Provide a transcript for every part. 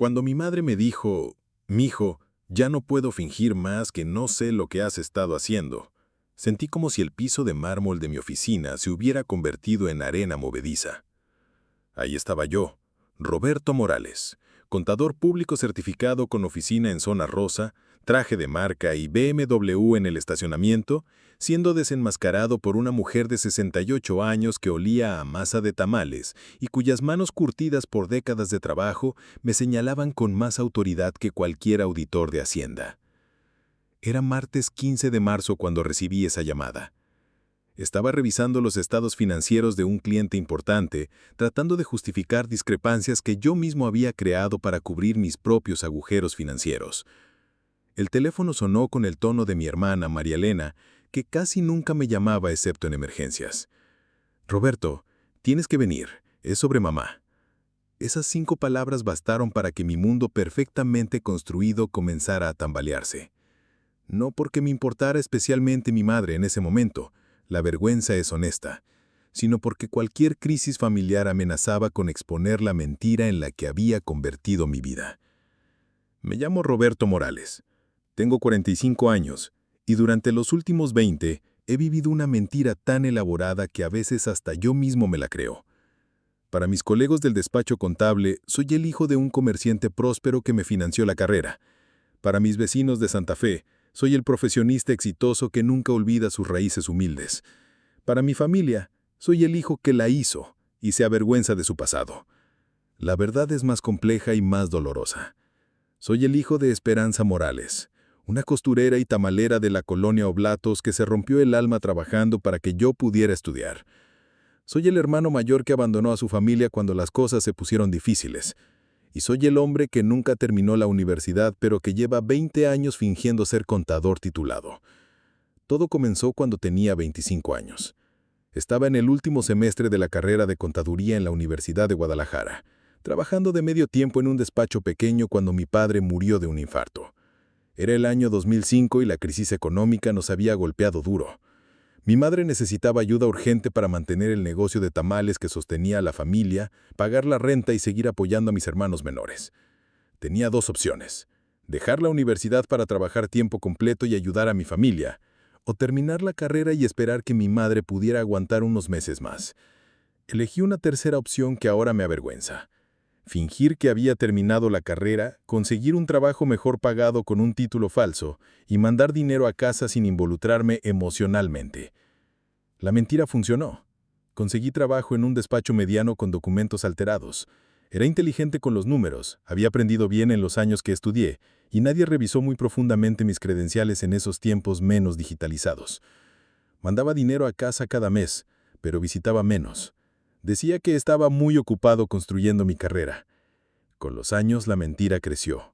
Cuando mi madre me dijo, «Mijo, ya no puedo fingir más que no sé lo que has estado haciendo», sentí como si el piso de mármol de mi oficina se hubiera convertido en arena movediza. Ahí estaba yo, Roberto Morales, contador público certificado con oficina en zona rosa, traje de marca y BMW en el estacionamiento, siendo desenmascarado por una mujer de 68 años que olía a masa de tamales y cuyas manos curtidas por décadas de trabajo me señalaban con más autoridad que cualquier auditor de Hacienda. Era martes 15 de marzo cuando recibí esa llamada. Estaba revisando los estados financieros de un cliente importante, tratando de justificar discrepancias que yo mismo había creado para cubrir mis propios agujeros financieros. El teléfono sonó con el tono de mi hermana, María Elena, que casi nunca me llamaba excepto en emergencias. «Roberto, tienes que venir, es sobre mamá». Esas 5 palabras bastaron para que mi mundo perfectamente construido comenzara a tambalearse. No porque me importara especialmente mi madre en ese momento, la vergüenza es honesta, sino porque cualquier crisis familiar amenazaba con exponer la mentira en la que había convertido mi vida. Me llamo Roberto Morales. Tengo 45 años y durante los últimos 20 he vivido una mentira tan elaborada que a veces hasta yo mismo me la creo. Para mis colegas del despacho contable, soy el hijo de un comerciante próspero que me financió la carrera. Para mis vecinos de Santa Fe, soy el profesionista exitoso que nunca olvida sus raíces humildes. Para mi familia, soy el hijo que la hizo y se avergüenza de su pasado. La verdad es más compleja y más dolorosa. Soy el hijo de Esperanza Morales, una costurera y tamalera de la colonia Oblatos que se rompió el alma trabajando para que yo pudiera estudiar. Soy el hermano mayor que abandonó a su familia cuando las cosas se pusieron difíciles. Y soy el hombre que nunca terminó la universidad, pero que lleva 20 años fingiendo ser contador titulado. Todo comenzó cuando tenía 25 años. Estaba en el último semestre de la carrera de contaduría en la Universidad de Guadalajara, trabajando de medio tiempo en un despacho pequeño cuando mi padre murió de un infarto. Era el año 2005 y la crisis económica nos había golpeado duro. Mi madre necesitaba ayuda urgente para mantener el negocio de tamales que sostenía a la familia, pagar la renta y seguir apoyando a mis hermanos menores. Tenía 2 opciones: dejar la universidad para trabajar tiempo completo y ayudar a mi familia, o terminar la carrera y esperar que mi madre pudiera aguantar unos meses más. Elegí una tercera opción que ahora me avergüenza: fingir que había terminado la carrera, conseguir un trabajo mejor pagado con un título falso y mandar dinero a casa sin involucrarme emocionalmente. La mentira funcionó. Conseguí trabajo en un despacho mediano con documentos alterados. Era inteligente con los números, había aprendido bien en los años que estudié, y nadie revisó muy profundamente mis credenciales en esos tiempos menos digitalizados. Mandaba dinero a casa cada mes, pero visitaba menos. Decía que estaba muy ocupado construyendo mi carrera. Con los años la mentira creció.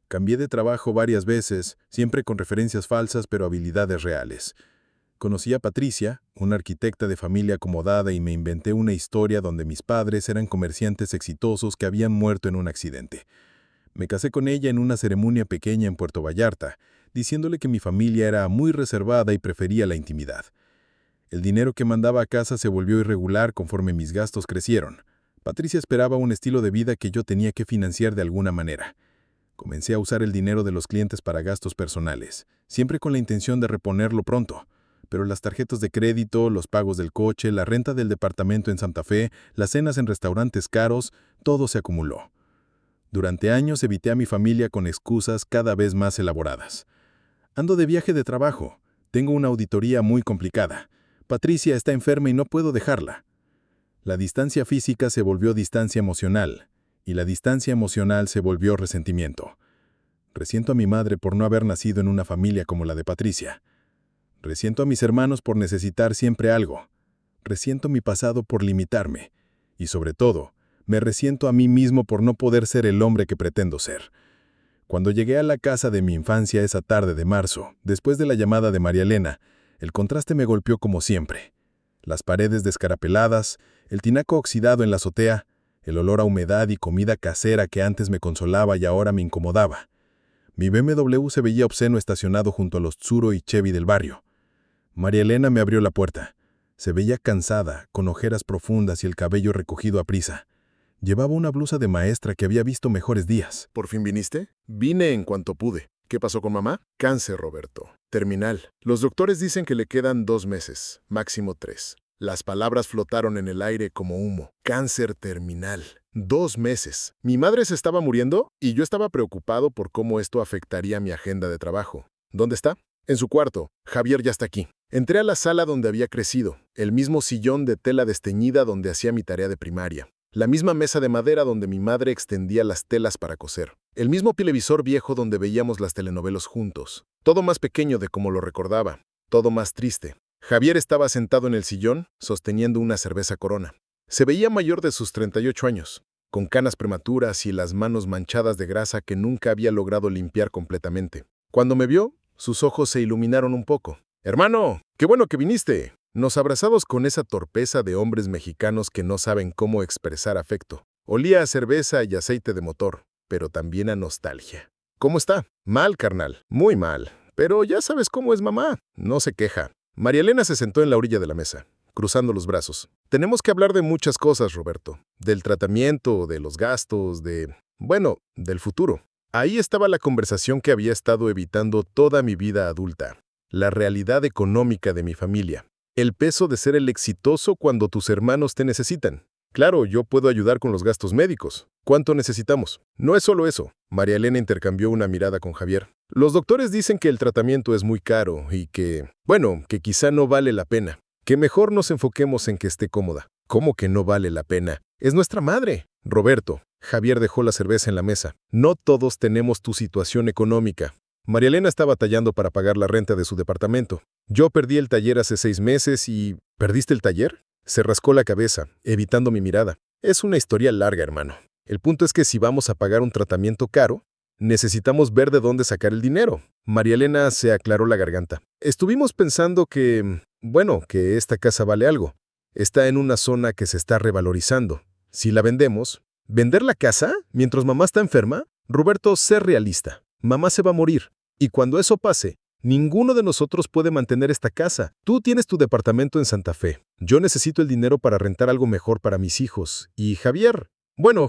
Cambié de trabajo varias veces, siempre con referencias falsas pero habilidades reales. Conocí a Patricia, una arquitecta de familia acomodada, y me inventé una historia donde mis padres eran comerciantes exitosos que habían muerto en un accidente. Me casé con ella en una ceremonia pequeña en Puerto Vallarta, diciéndole que mi familia era muy reservada y prefería la intimidad. El dinero que mandaba a casa se volvió irregular conforme mis gastos crecieron. Patricia esperaba un estilo de vida que yo tenía que financiar de alguna manera. Comencé a usar el dinero de los clientes para gastos personales, siempre con la intención de reponerlo pronto. Pero las tarjetas de crédito, los pagos del coche, la renta del departamento en Santa Fe, las cenas en restaurantes caros, todo se acumuló. Durante años evité a mi familia con excusas cada vez más elaboradas. Ando de viaje de trabajo. Tengo una auditoría muy complicada. Patricia está enferma y no puedo dejarla. La distancia física se volvió distancia emocional, y la distancia emocional se volvió resentimiento. Resiento a mi madre por no haber nacido en una familia como la de Patricia. Resiento a mis hermanos por necesitar siempre algo. Resiento mi pasado por limitarme. Y sobre todo, me resiento a mí mismo por no poder ser el hombre que pretendo ser. Cuando llegué a la casa de mi infancia esa tarde de marzo, después de la llamada de María Elena, el contraste me golpeó como siempre. Las paredes descarapeladas, el tinaco oxidado en la azotea, el olor a humedad y comida casera que antes me consolaba y ahora me incomodaba. Mi BMW se veía obsceno estacionado junto a los Tsuro y Chevy del barrio. María Elena me abrió la puerta. Se veía cansada, con ojeras profundas y el cabello recogido a prisa. Llevaba una blusa de maestra que había visto mejores días. ¿Por fin viniste? Vine en cuanto pude. ¿Qué pasó con mamá? Cáncer, Roberto. Terminal. Los doctores dicen que le quedan 2 meses, máximo 3. Las palabras flotaron en el aire como humo. Cáncer terminal. 2 meses. Mi madre se estaba muriendo y yo estaba preocupado por cómo esto afectaría mi agenda de trabajo. ¿Dónde está? En su cuarto. Javier ya está aquí. Entré a la sala donde había crecido, el mismo sillón de tela desteñida donde hacía mi tarea de primaria, la misma mesa de madera donde mi madre extendía las telas para coser, el mismo televisor viejo donde veíamos las telenovelas juntos. Todo más pequeño de como lo recordaba, todo más triste. Javier estaba sentado en el sillón, sosteniendo una cerveza Corona. Se veía mayor de sus 38 años, con canas prematuras y las manos manchadas de grasa que nunca había logrado limpiar completamente. Cuando me vio, sus ojos se iluminaron un poco. «Hermano, qué bueno que viniste». Nos abrazamos con esa torpeza de hombres mexicanos que no saben cómo expresar afecto. Olía a cerveza y aceite de motor, pero también a nostalgia. «¿Cómo está?» «Mal, carnal, muy mal. Pero ya sabes cómo es mamá. No se queja». María Elena se sentó en la orilla de la mesa, cruzando los brazos. «Tenemos que hablar de muchas cosas, Roberto. Del tratamiento, de los gastos, del futuro». Ahí estaba la conversación que había estado evitando toda mi vida adulta. La realidad económica de mi familia. El peso de ser el exitoso cuando tus hermanos te necesitan. Claro, yo puedo ayudar con los gastos médicos. ¿Cuánto necesitamos? No es solo eso. María Elena intercambió una mirada con Javier. Los doctores dicen que el tratamiento es muy caro y que quizá no vale la pena. Que mejor nos enfoquemos en que esté cómoda. ¿Cómo que no vale la pena? Es nuestra madre. Roberto, Javier dejó la cerveza en la mesa. No todos tenemos tu situación económica. María Elena está batallando para pagar la renta de su departamento. Yo perdí el taller hace 6 meses y... ¿Perdiste el taller? Se rascó la cabeza, evitando mi mirada. Es una historia larga, hermano. El punto es que si vamos a pagar un tratamiento caro, necesitamos ver de dónde sacar el dinero. María Elena se aclaró la garganta. Estuvimos pensando que esta casa vale algo. Está en una zona que se está revalorizando. Si la vendemos... ¿Vender la casa mientras mamá está enferma? Roberto, sé realista. Mamá se va a morir. Y cuando eso pase, ninguno de nosotros puede mantener esta casa. Tú tienes tu departamento en Santa Fe. Yo necesito el dinero para rentar algo mejor para mis hijos. Y Javier...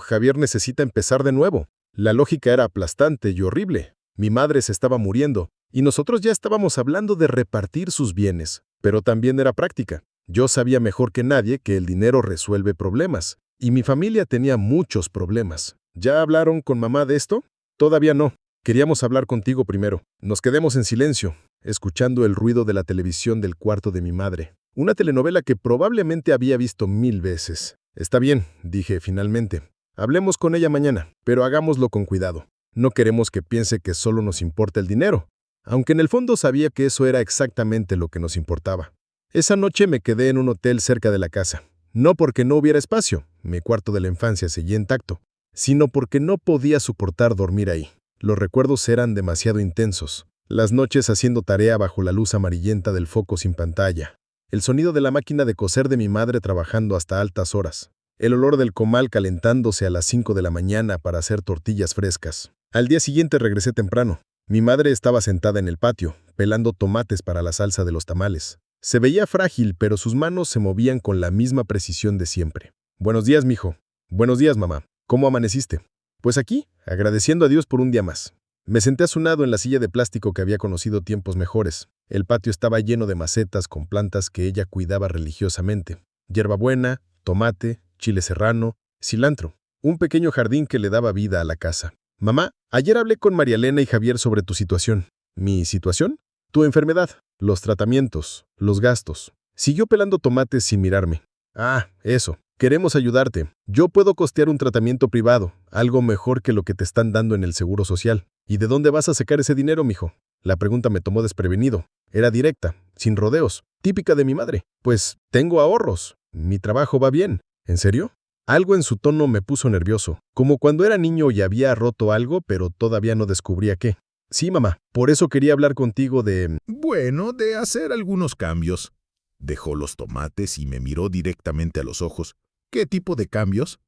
Javier necesita empezar de nuevo. La lógica era aplastante y horrible. Mi madre se estaba muriendo. Y nosotros ya estábamos hablando de repartir sus bienes. Pero también era práctica. Yo sabía mejor que nadie que el dinero resuelve problemas. Y mi familia tenía muchos problemas. ¿Ya hablaron con mamá de esto? Todavía no. Queríamos hablar contigo primero. Nos quedamos en silencio, escuchando el ruido de la televisión del cuarto de mi madre. Una telenovela que probablemente había visto 1000 veces. Está bien, dije finalmente. Hablemos con ella mañana, pero hagámoslo con cuidado. No queremos que piense que solo nos importa el dinero, aunque en el fondo sabía que eso era exactamente lo que nos importaba. Esa noche me quedé en un hotel cerca de la casa. No porque no hubiera espacio, mi cuarto de la infancia seguía intacto, sino porque no podía soportar dormir ahí. Los recuerdos eran demasiado intensos. Las noches haciendo tarea bajo la luz amarillenta del foco sin pantalla. El sonido de la máquina de coser de mi madre trabajando hasta altas horas. El olor del comal calentándose a las 5 de la mañana para hacer tortillas frescas. Al día siguiente regresé temprano. Mi madre estaba sentada en el patio, pelando tomates para la salsa de los tamales. Se veía frágil, pero sus manos se movían con la misma precisión de siempre. «Buenos días, mijo». «Buenos días, mamá. ¿Cómo amaneciste?» «Pues aquí, agradeciendo a Dios por un día más». Me senté a su lado en la silla de plástico que había conocido tiempos mejores. El patio estaba lleno de macetas con plantas que ella cuidaba religiosamente. Hierbabuena, tomate, chile serrano, cilantro. Un pequeño jardín que le daba vida a la casa. «Mamá, ayer hablé con María Elena y Javier sobre tu situación». «¿Mi situación?» «Tu enfermedad, los tratamientos, los gastos». Siguió pelando tomates sin mirarme. «Ah, eso. Queremos ayudarte. Yo puedo costear un tratamiento privado, algo mejor que lo que te están dando en el Seguro Social. ¿Y de dónde vas a sacar ese dinero, mijo?» La pregunta me tomó desprevenido. Era directa, sin rodeos, típica de mi madre. «Pues tengo ahorros. Mi trabajo va bien». «¿En serio?» Algo en su tono me puso nervioso, como cuando era niño y había roto algo, pero todavía no descubría qué. «Sí, mamá. Por eso quería hablar contigo de...» de hacer algunos cambios». Dejó los tomates y me miró directamente a los ojos. «¿Qué tipo de cambios?»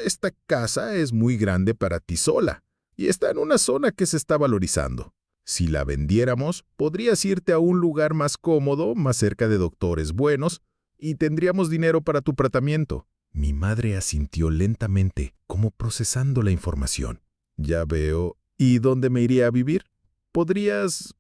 Esta casa es muy grande para ti sola y está en una zona que se está valorizando. Si la vendiéramos, podrías irte a un lugar más cómodo, más cerca de doctores buenos, y tendríamos dinero para tu tratamiento. Mi madre asintió lentamente, como procesando la información. Ya veo. ¿Y dónde me iría a vivir? Podrías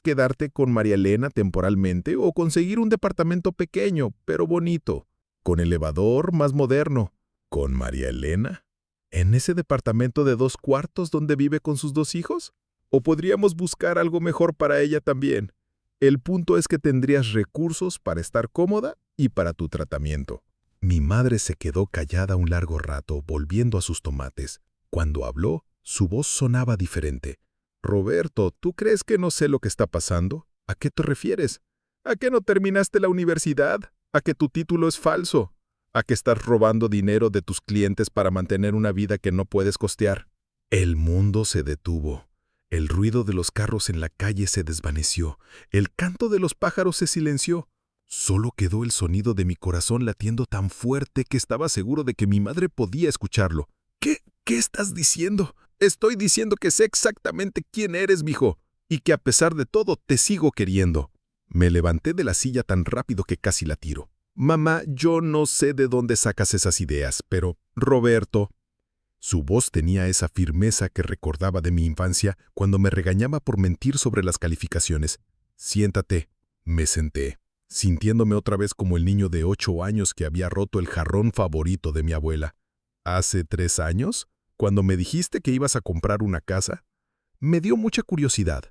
quedarte con María Elena temporalmente o conseguir un departamento pequeño, pero bonito, con elevador más moderno. ¿Con María Elena? ¿En ese departamento de 2 cuartos donde vive con sus 2 hijos? ¿O podríamos buscar algo mejor para ella también? El punto es que tendrías recursos para estar cómoda y para tu tratamiento. Mi madre se quedó callada un largo rato, volviendo a sus tomates. Cuando habló, su voz sonaba diferente. Roberto, ¿tú crees que no sé lo que está pasando? ¿A qué te refieres? ¿A que no terminaste la universidad? ¿A que tu título es falso? ¿A que estás robando dinero de tus clientes para mantener una vida que no puedes costear? El mundo se detuvo. El ruido de los carros en la calle se desvaneció. El canto de los pájaros se silenció. Solo quedó el sonido de mi corazón latiendo tan fuerte que estaba seguro de que mi madre podía escucharlo. ¿Qué estás diciendo? Estoy diciendo que sé exactamente quién eres, mijo, y que a pesar de todo te sigo queriendo. Me levanté de la silla tan rápido que casi la tiro. Mamá, yo no sé de dónde sacas esas ideas, pero, Roberto... Su voz tenía esa firmeza que recordaba de mi infancia cuando me regañaba por mentir sobre las calificaciones. Siéntate. Me senté, sintiéndome otra vez como el niño de 8 años que había roto el jarrón favorito de mi abuela. ¿Hace 3 años? Cuando me dijiste que ibas a comprar una casa, me dio mucha curiosidad.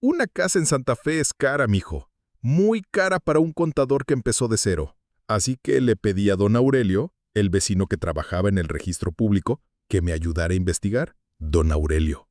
Una casa en Santa Fe es cara, mijo. Muy cara para un contador que empezó de cero. Así que le pedí a don Aurelio, el vecino que trabajaba en el registro público, que me ayudara a investigar. Don Aurelio.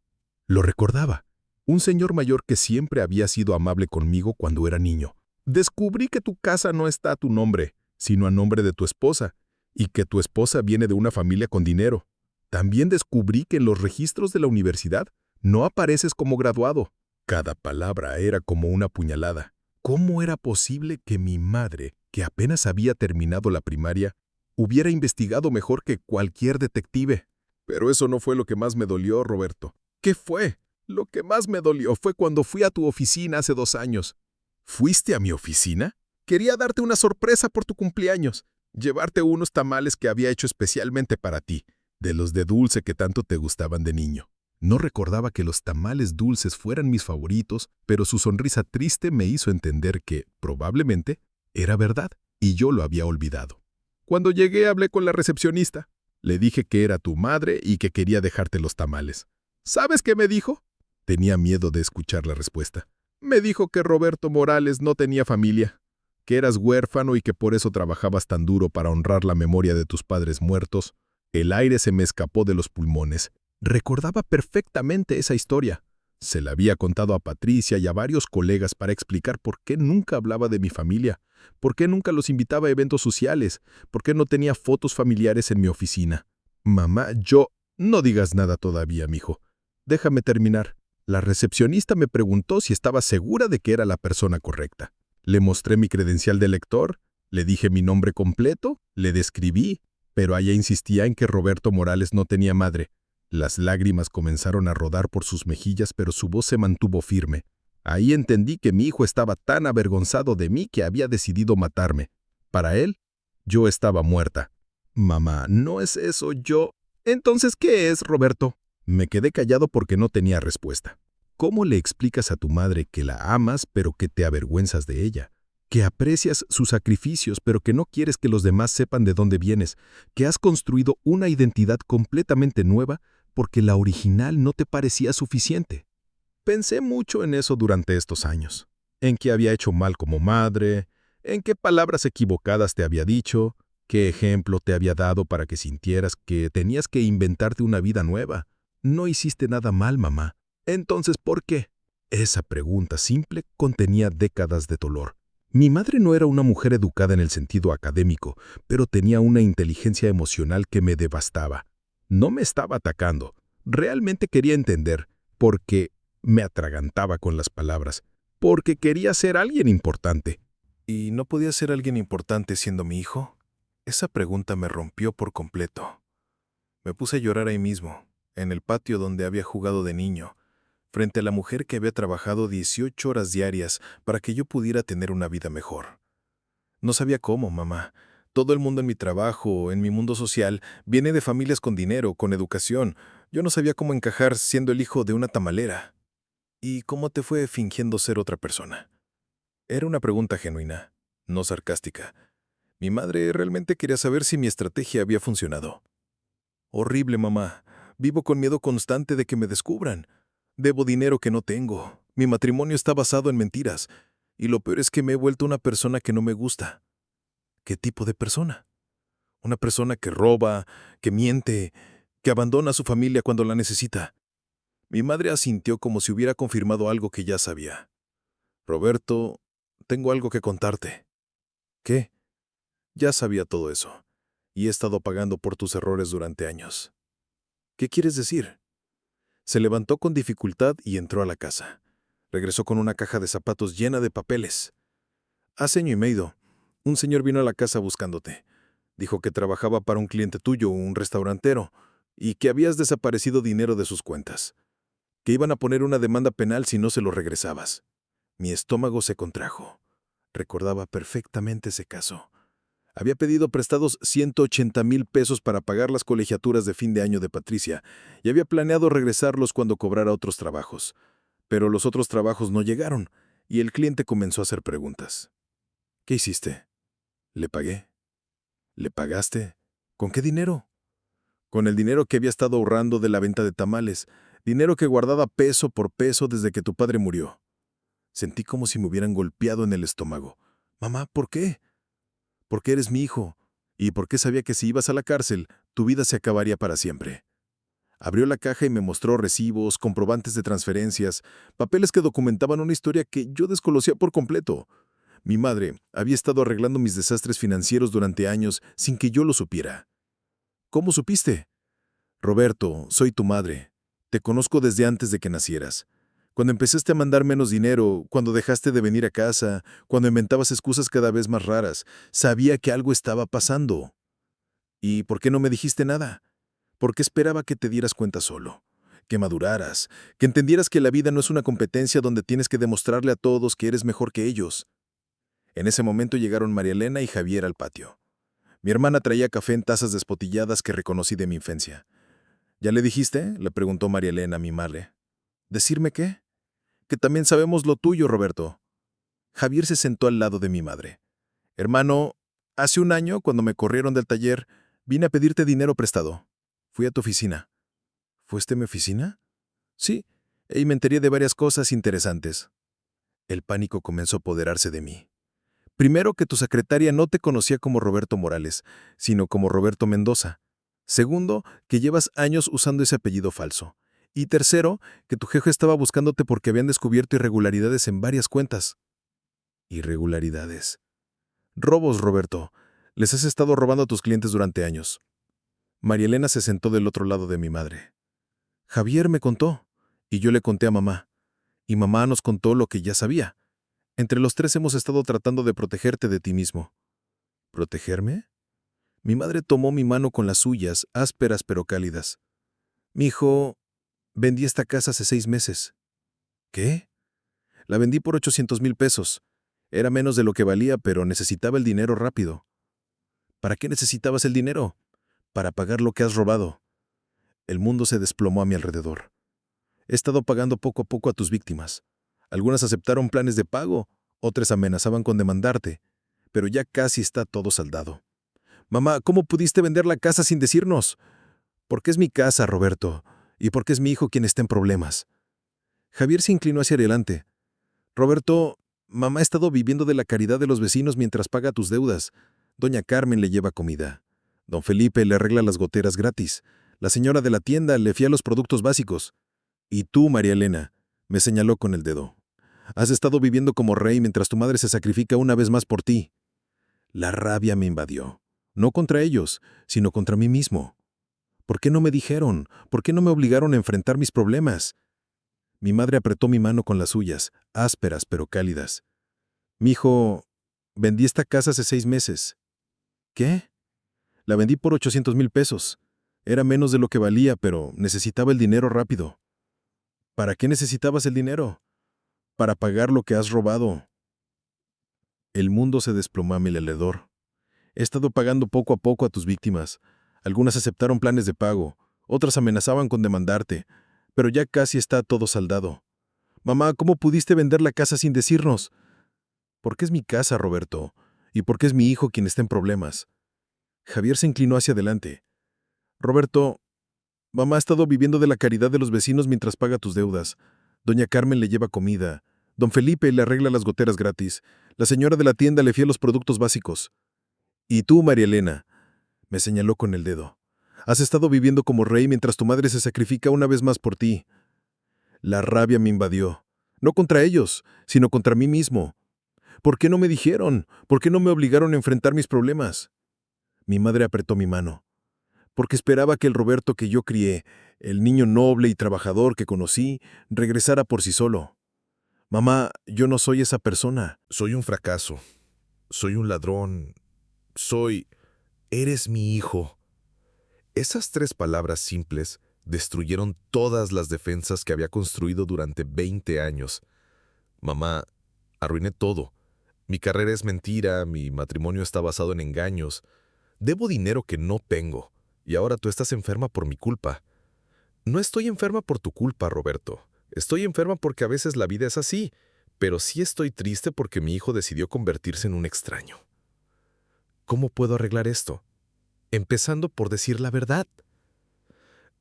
Lo recordaba. Un señor mayor que siempre había sido amable conmigo cuando era niño. Descubrí que tu casa no está a tu nombre, sino a nombre de tu esposa, y que tu esposa viene de una familia con dinero. También descubrí que en los registros de la universidad no apareces como graduado. Cada palabra era como una puñalada. ¿Cómo era posible que mi madre, que apenas había terminado la primaria, hubiera investigado mejor que cualquier detective? Pero eso no fue lo que más me dolió, Roberto. ¿Qué fue? Lo que más me dolió fue cuando fui a tu oficina hace 2 años. ¿Fuiste a mi oficina? Quería darte una sorpresa por tu cumpleaños. Llevarte unos tamales que había hecho especialmente para ti, de los de dulce que tanto te gustaban de niño. No recordaba que los tamales dulces fueran mis favoritos, pero su sonrisa triste me hizo entender que, probablemente, era verdad, y yo lo había olvidado. Cuando llegué hablé con la recepcionista. Le dije que era tu madre y que quería dejarte los tamales. ¿Sabes qué me dijo? Tenía miedo de escuchar la respuesta. Me dijo que Roberto Morales no tenía familia, que eras huérfano y que por eso trabajabas tan duro para honrar la memoria de tus padres muertos. El aire se me escapó de los pulmones. Recordaba perfectamente esa historia. Se la había contado a Patricia y a varios colegas para explicar por qué nunca hablaba de mi familia, por qué nunca los invitaba a eventos sociales, por qué no tenía fotos familiares en mi oficina. Mamá, No digas nada todavía, mijo. Déjame terminar. La recepcionista me preguntó si estaba segura de que era la persona correcta. Le mostré mi credencial de lector, le dije mi nombre completo, le describí, pero ella insistía en que Roberto Morales no tenía madre. Las lágrimas comenzaron a rodar por sus mejillas, pero su voz se mantuvo firme. Ahí entendí que mi hijo estaba tan avergonzado de mí que había decidido matarme. Para él, yo estaba muerta. Mamá, no es eso, yo... Entonces, ¿qué es, Roberto? Me quedé callado porque no tenía respuesta. ¿Cómo le explicas a tu madre que la amas pero que te avergüenzas de ella? Que aprecias sus sacrificios pero que no quieres que los demás sepan de dónde vienes, que has construido una identidad completamente nueva porque la original no te parecía suficiente. Pensé mucho en eso durante estos años, en qué había hecho mal como madre, en qué palabras equivocadas te había dicho, qué ejemplo te había dado para que sintieras que tenías que inventarte una vida nueva. No hiciste nada mal, mamá. Entonces, ¿por qué? Esa pregunta simple contenía décadas de dolor. Mi madre no era una mujer educada en el sentido académico, pero tenía una inteligencia emocional que me devastaba. No me estaba atacando. Realmente quería entender, porque me atragantaba con las palabras, porque quería ser alguien importante. ¿Y no podía ser alguien importante siendo mi hijo? Esa pregunta me rompió por completo. Me puse a llorar ahí mismo, en el patio donde había jugado de niño, frente a la mujer que había trabajado 18 horas diarias para que yo pudiera tener una vida mejor. No sabía cómo, mamá. Todo el mundo en mi trabajo, en mi mundo social, viene de familias con dinero, con educación. Yo no sabía cómo encajar siendo el hijo de una tamalera. ¿Y cómo te fue fingiendo ser otra persona? Era una pregunta genuina, no sarcástica. Mi madre realmente quería saber si mi estrategia había funcionado. Horrible, mamá. Vivo con miedo constante de que me descubran. Debo dinero que no tengo. Mi matrimonio está basado en mentiras. Y lo peor es que me he vuelto una persona que no me gusta. ¿Qué tipo de persona? Una persona que roba, que miente, que abandona a su familia cuando la necesita. Mi madre asintió como si hubiera confirmado algo que ya sabía. Roberto, tengo algo que contarte. ¿Qué? Ya sabía todo eso. Y he estado pagando por tus errores durante años. ¿Qué quieres decir? Se levantó con dificultad y entró a la casa. Regresó con una caja de zapatos llena de papeles. Hace año y medio, un señor vino a la casa buscándote. Dijo que trabajaba para un cliente tuyo, un restaurantero, y que habías desaparecido dinero de sus cuentas. Que iban a poner una demanda penal si no se lo regresabas. Mi estómago se contrajo. Recordaba perfectamente ese caso. Había pedido prestados 180,000 pesos para pagar las colegiaturas de fin de año de Patricia y había planeado regresarlos cuando cobrara otros trabajos. Pero los otros trabajos no llegaron y el cliente comenzó a hacer preguntas. ¿Qué hiciste? ¿Le pagué? ¿Le pagaste? ¿Con qué dinero? Con el dinero que había estado ahorrando de la venta de tamales, dinero que guardaba peso por peso desde que tu padre murió. Sentí como si me hubieran golpeado en el estómago. Mamá, ¿por qué? Porque eres mi hijo, y porque sabía que si ibas a la cárcel, tu vida se acabaría para siempre. Abrió la caja y me mostró recibos, comprobantes de transferencias, papeles que documentaban una historia que yo desconocía por completo. Mi madre había estado arreglando mis desastres financieros durante años sin que yo lo supiera. ¿Cómo supiste? Roberto, soy tu madre. Te conozco desde antes de que nacieras. Cuando empezaste a mandar menos dinero, cuando dejaste de venir a casa, cuando inventabas excusas cada vez más raras, sabía que algo estaba pasando. ¿Y por qué no me dijiste nada? Porque esperaba que te dieras cuenta solo, que maduraras, que entendieras que la vida no es una competencia donde tienes que demostrarle a todos que eres mejor que ellos. En ese momento llegaron María Elena y Javier al patio. Mi hermana traía café en tazas despotilladas que reconocí de mi infancia. ¿Ya le dijiste?, le preguntó María Elena a mi madre. ¿Decirme qué? Que también sabemos lo tuyo, Roberto. Javier se sentó al lado de mi madre. Hermano, hace un año, cuando me corrieron del taller, vine a pedirte dinero prestado. Fui a tu oficina. ¿Fuiste a mi oficina? Sí, y me enteré de varias cosas interesantes. El pánico comenzó a apoderarse de mí. Primero, que tu secretaria no te conocía como Roberto Morales, sino como Roberto Mendoza. Segundo, que llevas años usando ese apellido falso. Y tercero, que tu jefe estaba buscándote porque habían descubierto irregularidades en varias cuentas. Irregularidades. Robos, Roberto. Les has estado robando a tus clientes durante años. María Elena se sentó del otro lado de mi madre. Javier me contó, y yo le conté a mamá. Y mamá nos contó lo que ya sabía. Entre los tres hemos estado tratando de protegerte de ti mismo. ¿Protegerme? Mi madre tomó mi mano con las suyas, ásperas pero cálidas. Mijo, vendí esta casa hace 6 meses. ¿Qué? La vendí por 800,000 pesos. Era menos de lo que valía, pero necesitaba el dinero rápido. ¿Para qué necesitabas el dinero? Para pagar lo que has robado. El mundo se desplomó a mi alrededor. He estado pagando poco a poco a tus víctimas. Algunas aceptaron planes de pago, otras amenazaban con demandarte, pero ya casi está todo saldado. Mamá, ¿cómo pudiste vender la casa sin decirnos? Porque es mi casa, Roberto, y porque es mi hijo quien está en problemas. Javier se inclinó hacia adelante. Roberto, mamá ha estado viviendo de la caridad de los vecinos mientras paga tus deudas. Doña Carmen le lleva comida. Don Felipe le arregla las goteras gratis. La señora de la tienda le fía los productos básicos. Y tú, María Elena, me señaló con el dedo. Has estado viviendo como rey mientras tu madre se sacrifica una vez más por ti. La rabia me invadió. No contra ellos, sino contra mí mismo. ¿Por qué no me dijeron? ¿Por qué no me obligaron a enfrentar mis problemas? Mi madre apretó mi mano con las suyas, ásperas pero cálidas. Mijo, vendí esta casa hace 6 meses. ¿Qué? La vendí por 800,000 pesos. Era menos de lo que valía, pero necesitaba el dinero rápido. ¿Para qué necesitabas el dinero? Para pagar lo que has robado. El mundo se desplomó a mi alrededor. He estado pagando poco a poco a tus víctimas. Algunas aceptaron planes de pago, otras amenazaban con demandarte, pero ya casi está todo saldado. Mamá, ¿cómo pudiste vender la casa sin decirnos? Porque es mi casa, Roberto, y porque es mi hijo quien está en problemas. Javier se inclinó hacia adelante. Roberto, mamá ha estado viviendo de la caridad de los vecinos mientras paga tus deudas. Doña Carmen le lleva comida. Don Felipe le arregla las goteras gratis. La señora de la tienda le fía los productos básicos. Y tú, María Elena, me señaló con el dedo. Has estado viviendo como rey mientras tu madre se sacrifica una vez más por ti. La rabia me invadió. No contra ellos, sino contra mí mismo. ¿Por qué no me dijeron? ¿Por qué no me obligaron a enfrentar mis problemas? Mi madre apretó mi mano. Porque esperaba que el Roberto que yo crié, el niño noble y trabajador que conocí, regresara por sí solo. Mamá, yo no soy esa persona. Soy un fracaso. Soy un ladrón. Eres mi hijo. Esas 3 palabras simples destruyeron todas las defensas que había construido durante 20 años. Mamá, arruiné todo. Mi carrera es mentira, mi matrimonio está basado en engaños. Debo dinero que no tengo, y ahora tú estás enferma por mi culpa. No estoy enferma por tu culpa, Roberto. Estoy enferma porque a veces la vida es así, pero sí estoy triste porque mi hijo decidió convertirse en un extraño. ¿Cómo puedo arreglar esto? Empezando por decir la verdad.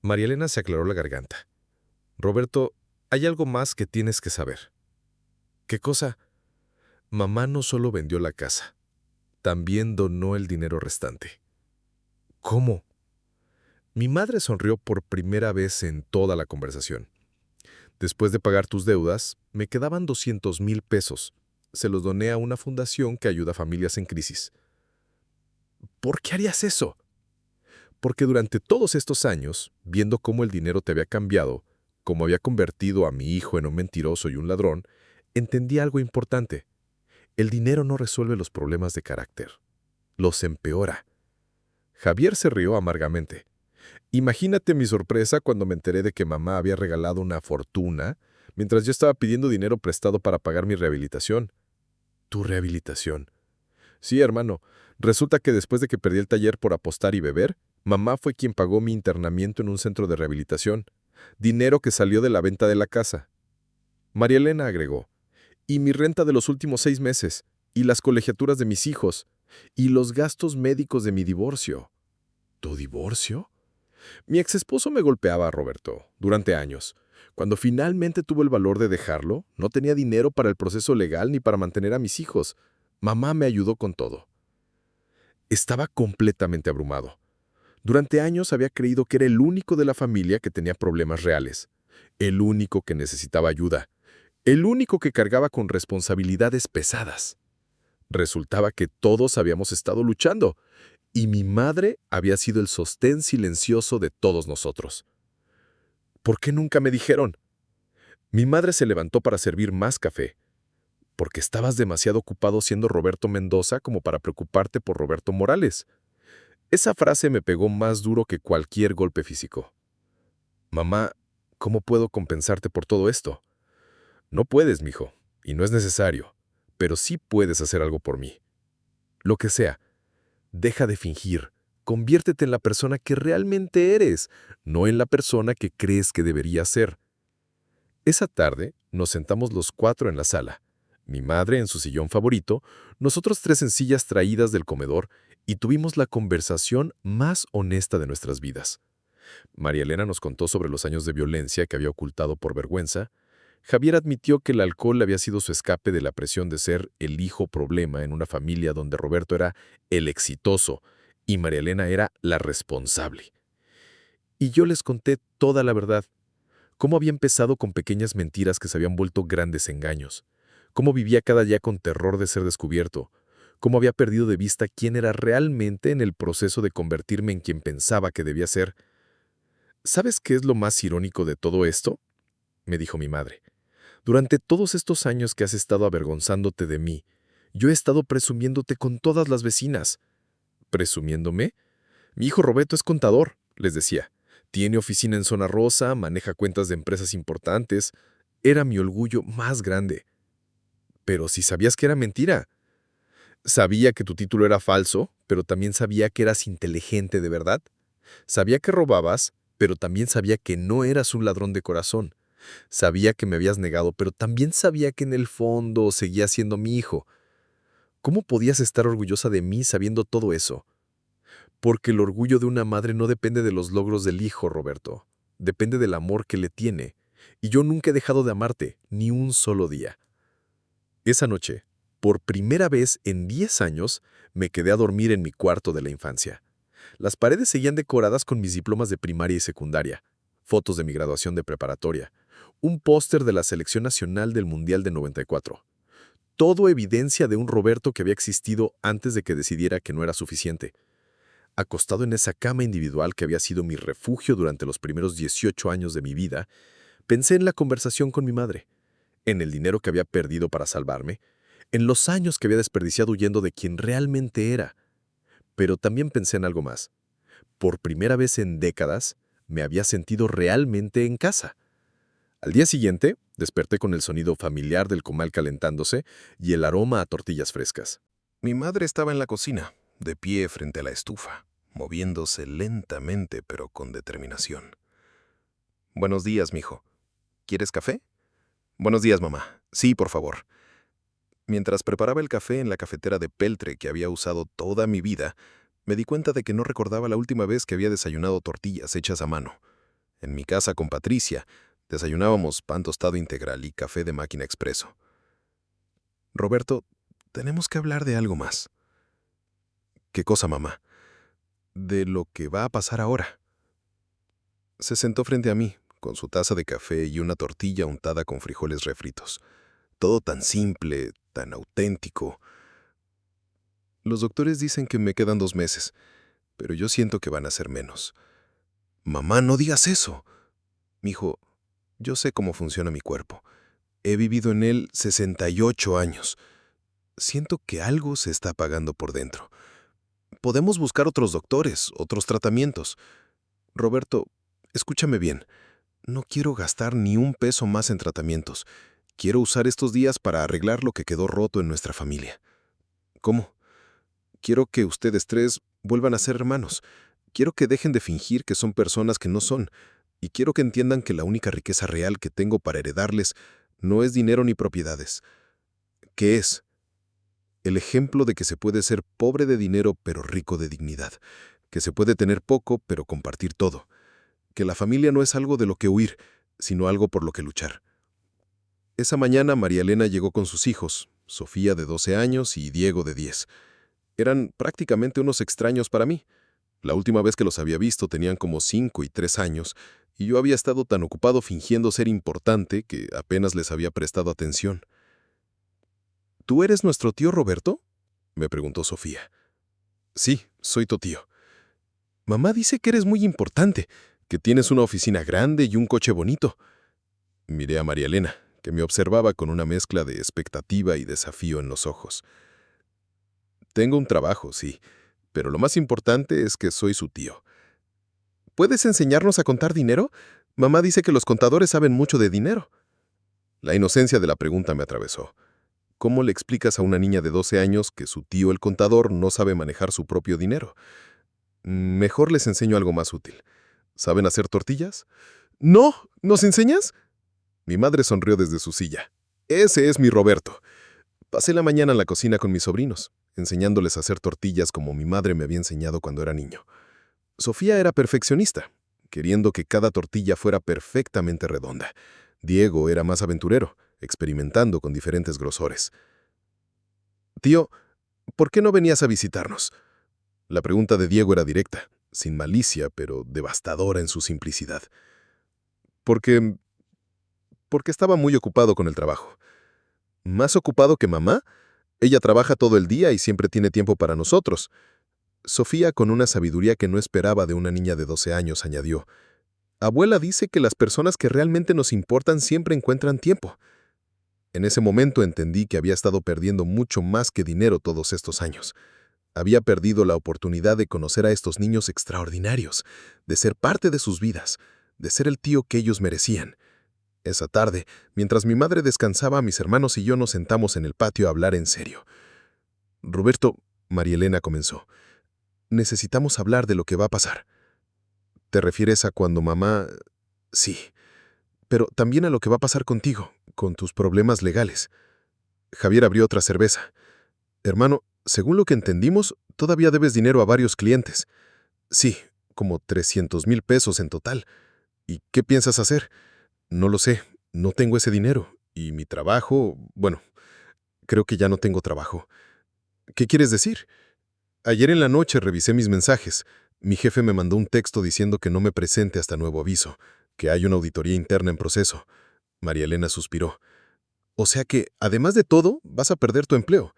María Elena se aclaró la garganta. Roberto, hay algo más que tienes que saber. ¿Qué cosa? Mamá no solo vendió la casa, también donó el dinero restante. ¿Cómo? Mi madre sonrió por primera vez en toda la conversación. Después de pagar tus deudas, me quedaban 200,000 pesos. Se los doné a una fundación que ayuda a familias en crisis. ¿Por qué harías eso? Porque durante todos estos años, viendo cómo el dinero te había cambiado, cómo había convertido a mi hijo en un mentiroso y un ladrón, entendí algo importante. El dinero no resuelve los problemas de carácter. Los empeora. Javier se rió amargamente. Imagínate mi sorpresa cuando me enteré de que mamá había regalado una fortuna mientras yo estaba pidiendo dinero prestado para pagar mi rehabilitación. ¿Tu rehabilitación? Sí, hermano. Resulta que después de que perdí el taller por apostar y beber, mamá fue quien pagó mi internamiento en un centro de rehabilitación. Dinero que salió de la venta de la casa. María Elena agregó. Y mi renta de los últimos 6 meses, y las colegiaturas de mis hijos, y los gastos médicos de mi divorcio. ¿Tu divorcio? Mi exesposo me golpeaba, Roberto, durante años. Cuando finalmente tuvo el valor de dejarlo, no tenía dinero para el proceso legal ni para mantener a mis hijos. Mamá me ayudó con todo. Estaba completamente abrumado. Durante años había creído que era el único de la familia que tenía problemas reales, el único que necesitaba ayuda, el único que cargaba con responsabilidades pesadas. Resultaba que todos habíamos estado luchando, y mi madre había sido el sostén silencioso de todos nosotros. ¿Por qué nunca me dijeron? Mi madre se levantó para servir más café. Porque estabas demasiado ocupado siendo Roberto Mendoza como para preocuparte por Roberto Morales. Esa frase me pegó más duro que cualquier golpe físico. Mamá, ¿cómo puedo compensarte por todo esto? No puedes, mijo, y no es necesario, pero sí puedes hacer algo por mí. Lo que sea. Deja de fingir. Conviértete en la persona que realmente eres, no en la persona que crees que deberías ser. Esa tarde nos sentamos los 4 en la sala. Mi madre en su sillón favorito, nosotros 3 en sillas traídas del comedor, y tuvimos la conversación más honesta de nuestras vidas. María Elena nos contó sobre los años de violencia que había ocultado por vergüenza. Javier admitió que el alcohol había sido su escape de la presión de ser el hijo problema en una familia donde Roberto era el exitoso y María Elena era la responsable. Y yo les conté toda la verdad. Cómo había empezado con pequeñas mentiras que se habían vuelto grandes engaños. Cómo vivía cada día con terror de ser descubierto. Cómo había perdido de vista quién era realmente en el proceso de convertirme en quien pensaba que debía ser. ¿Sabes qué es lo más irónico de todo esto? Me dijo mi madre. Durante todos estos años que has estado avergonzándote de mí, yo he estado presumiéndote con todas las vecinas. ¿Presumiéndome? Mi hijo Roberto es contador, les decía. Tiene oficina en Zona Rosa, maneja cuentas de empresas importantes. Era mi orgullo más grande. Pero si sabías que era mentira. Sabía que tu título era falso, pero también sabía que eras inteligente de verdad. Sabía que robabas, pero también sabía que no eras un ladrón de corazón. Sabía que me habías negado, pero también sabía que en el fondo seguías siendo mi hijo. ¿Cómo podías estar orgullosa de mí sabiendo todo eso? Porque el orgullo de una madre no depende de los logros del hijo, Roberto. Depende del amor que le tiene. Y yo nunca he dejado de amarte, ni un solo día. Esa noche, por primera vez en 10 años, me quedé a dormir en mi cuarto de la infancia. Las paredes seguían decoradas con mis diplomas de primaria y secundaria, fotos de mi graduación de preparatoria, un póster de la selección nacional del Mundial de 94. Todo evidencia de un Roberto que había existido antes de que decidiera que no era suficiente. Acostado en esa cama individual que había sido mi refugio durante los primeros 18 años de mi vida, pensé en la conversación con mi madre, en el dinero que había perdido para salvarme, en los años que había desperdiciado huyendo de quien realmente era. Pero también pensé en algo más. Por primera vez en décadas, me había sentido realmente en casa. Al día siguiente, desperté con el sonido familiar del comal calentándose y el aroma a tortillas frescas. Mi madre estaba en la cocina, de pie frente a la estufa, moviéndose lentamente pero con determinación. «Buenos días, mijo. ¿Quieres café?» «Buenos días, mamá. Sí, por favor». Mientras preparaba el café en la cafetera de peltre que había usado toda mi vida, me di cuenta de que no recordaba la última vez que había desayunado tortillas hechas a mano. En mi casa con Patricia, desayunábamos pan tostado integral y café de máquina expreso. «Roberto, tenemos que hablar de algo más». «¿Qué cosa, mamá?» «De lo que va a pasar ahora». Se sentó frente a mí, con su taza de café y una tortilla untada con frijoles refritos. Todo tan simple, tan auténtico. «Los doctores dicen que me quedan 2 meses, pero yo siento que van a ser menos». «Mamá, no digas eso». «Mijo, yo sé cómo funciona mi cuerpo. He vivido en él 68 años. Siento que algo se está apagando por dentro. Podemos buscar otros doctores, otros tratamientos. Roberto, escúchame bien. No quiero gastar ni un peso más en tratamientos. Quiero usar estos días para arreglar lo que quedó roto en nuestra familia». «¿Cómo?» «Quiero que ustedes 3 vuelvan a ser hermanos. Quiero que dejen de fingir que son personas que no son. Y quiero que entiendan que la única riqueza real que tengo para heredarles no es dinero ni propiedades. ¿Qué es? El ejemplo de que se puede ser pobre de dinero pero rico de dignidad. Que se puede tener poco pero compartir todo. Que la familia no es algo de lo que huir, sino algo por lo que luchar». Esa mañana María Elena llegó con sus hijos, Sofía de 12 años y Diego de 10. Eran prácticamente unos extraños para mí. La última vez que los había visto tenían como 5 y 3 años, y yo había estado tan ocupado fingiendo ser importante que apenas les había prestado atención. «¿Tú eres nuestro tío Roberto?», me preguntó Sofía. «Sí, soy tu tío». «Mamá dice que eres muy importante, que tienes una oficina grande y un coche bonito». Miré a María Elena, que me observaba con una mezcla de expectativa y desafío en los ojos. «Tengo un trabajo, sí, pero lo más importante es que soy su tío». «¿Puedes enseñarnos a contar dinero? Mamá dice que los contadores saben mucho de dinero». La inocencia de la pregunta me atravesó. ¿Cómo le explicas a una niña de 12 años que su tío el contador no sabe manejar su propio dinero? Mejor les enseño algo más útil. ¿Saben hacer tortillas? «No, ¿nos enseñas?» Mi madre sonrió desde su silla. «Ese es mi Roberto». Pasé la mañana en la cocina con mis sobrinos, enseñándoles a hacer tortillas como mi madre me había enseñado cuando era niño. Sofía era perfeccionista, queriendo que cada tortilla fuera perfectamente redonda. Diego era más aventurero, experimentando con diferentes grosores. «Tío, ¿por qué no venías a visitarnos?». La pregunta de Diego era directa, sin malicia, pero devastadora en su simplicidad. Porque estaba muy ocupado con el trabajo. «¿Más ocupado que mamá? Ella trabaja todo el día y siempre tiene tiempo para nosotros». Sofía, con una sabiduría que no esperaba de una niña de 12 años, añadió: «Abuela dice que las personas que realmente nos importan siempre encuentran tiempo». En ese momento entendí que había estado perdiendo mucho más que dinero todos estos años. Había perdido la oportunidad de conocer a estos niños extraordinarios, de ser parte de sus vidas, de ser el tío que ellos merecían. Esa tarde, mientras mi madre descansaba, mis hermanos y yo nos sentamos en el patio a hablar en serio. Roberto, María Elena comenzó. Necesitamos hablar de lo que va a pasar. ¿Te refieres a cuando mamá...? Sí, pero también a lo que va a pasar contigo, con tus problemas legales. Javier abrió otra cerveza. Hermano, según lo que entendimos, todavía debes dinero a varios clientes. Sí, como 300,000 pesos en total. ¿Y qué piensas hacer? No lo sé, no tengo ese dinero. Y mi trabajo, bueno, creo que ya no tengo trabajo. ¿Qué quieres decir? Ayer en la noche revisé mis mensajes. Mi jefe me mandó un texto diciendo que no me presente hasta nuevo aviso, que hay una auditoría interna en proceso. María Elena suspiró. O sea que, además de todo, vas a perder tu empleo.